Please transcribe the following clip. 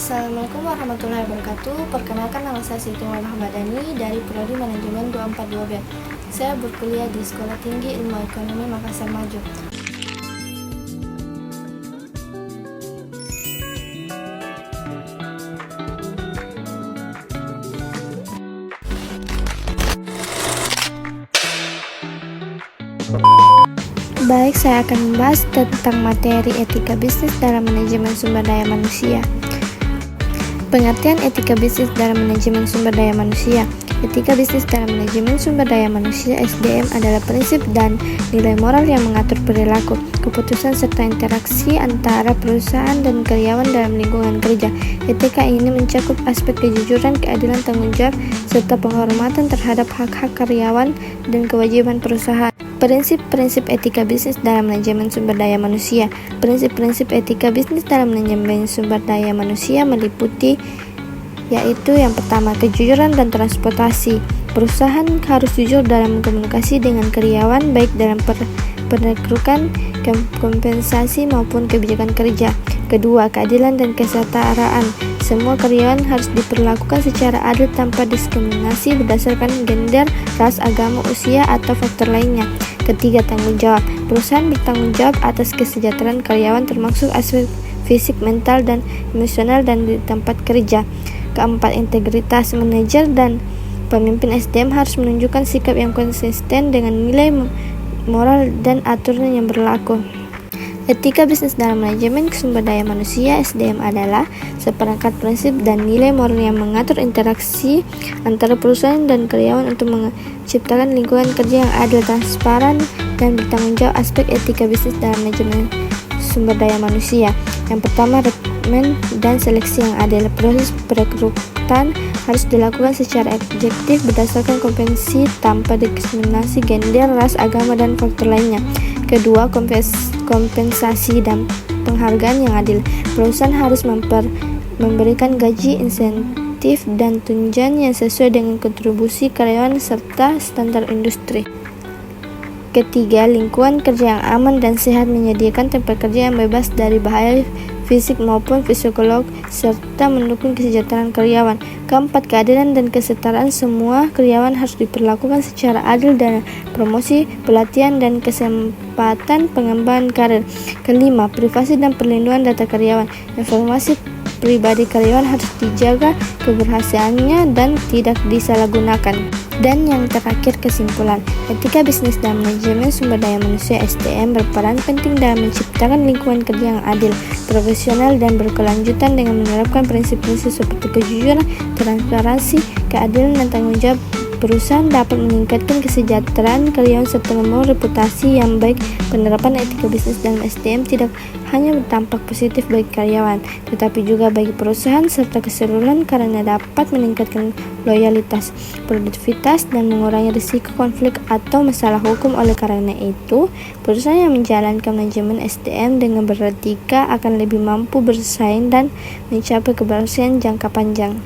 Assalamualaikum warahmatullahi wabarakatuh. Perkenalkan, nama saya Siti Muhammadani dari Prodi Manajemen 242B. Saya berkuliah di Sekolah Tinggi Ilmu Ekonomi Makassar Maju. Baik, saya akan membahas tentang materi etika bisnis dalam manajemen sumber daya manusia. Pengertian etika bisnis dalam manajemen sumber daya manusia. Etika bisnis dalam manajemen sumber daya manusia (SDM) adalah prinsip dan nilai moral yang mengatur perilaku, keputusan serta interaksi antara perusahaan dan karyawan dalam lingkungan kerja. Etika ini mencakup aspek kejujuran, keadilan, tanggung jawab, serta penghormatan terhadap hak-hak karyawan dan kewajiban perusahaan. Prinsip-prinsip etika bisnis dalam manajemen sumber daya manusia. Prinsip-prinsip etika bisnis dalam manajemen sumber daya manusia meliputi yaitu yang pertama, kejujuran dan transportasi. Perusahaan harus jujur dalam komunikasi dengan karyawan, baik dalam perekrutan, kompensasi maupun kebijakan kerja. Kedua, keadilan dan kesetaraan. Semua karyawan harus diperlakukan secara adil tanpa diskriminasi berdasarkan gender, ras, agama, usia, atau faktor lainnya. Ketiga, tanggung jawab. Perusahaan bertanggung jawab atas kesejahteraan karyawan termasuk aspek fisik, mental, dan emosional dan di tempat kerja. Keempat, integritas. Manajer dan pemimpin SDM harus menunjukkan sikap yang konsisten dengan nilai moral dan aturan yang berlaku. Etika bisnis dalam manajemen sumber daya manusia (SDM) adalah seperangkat prinsip dan nilai moral yang mengatur interaksi antara perusahaan dan karyawan untuk menciptakan lingkungan kerja yang adil, transparan, dan bertanggung jawab. Aspek etika bisnis dalam manajemen sumber daya manusia. Yang pertama, rekrutmen dan seleksi yang adil. Proses perekrutan harus dilakukan secara objektif berdasarkan kompetensi tanpa diskriminasi gender, ras, agama, dan faktor lainnya. Kedua, kompensasi dan penghargaan yang adil. Perusahaan harus memberikan gaji, insentif, dan tunjangan yang sesuai dengan kontribusi karyawan serta standar industri. Ketiga, lingkungan kerja yang aman dan sehat, menyediakan tempat kerja yang bebas dari bahaya fisik maupun psikolog, serta mendukung kesejahteraan karyawan. Keempat, keadilan dan kesetaraan. Semua karyawan harus diperlakukan secara adil dan promosi, pelatihan, dan kesempatan pengembangan karir. Kelima, privasi dan perlindungan data karyawan. Informasi pribadi karyawan harus dijaga keberhasilannya dan tidak disalahgunakan. Dan yang terakhir, kesimpulan. Etika bisnis dalam manajemen sumber daya manusia (SDM) berperan penting dalam menciptakan lingkungan kerja yang adil, profesional, dan berkelanjutan dengan menerapkan prinsip-prinsip seperti kejujuran, transparansi, keadilan, dan tanggung jawab. Perusahaan dapat meningkatkan kesejahteraan karyawan serta membangun reputasi yang baik. Penerapan etika bisnis dalam SDM tidak hanya berdampak positif bagi karyawan, tetapi juga bagi perusahaan serta keseluruhan karena dapat meningkatkan loyalitas, produktivitas, dan mengurangi risiko konflik atau masalah hukum. Oleh karena itu, perusahaan yang menjalankan manajemen SDM dengan beretika akan lebih mampu bersaing dan mencapai keberhasilan jangka panjang.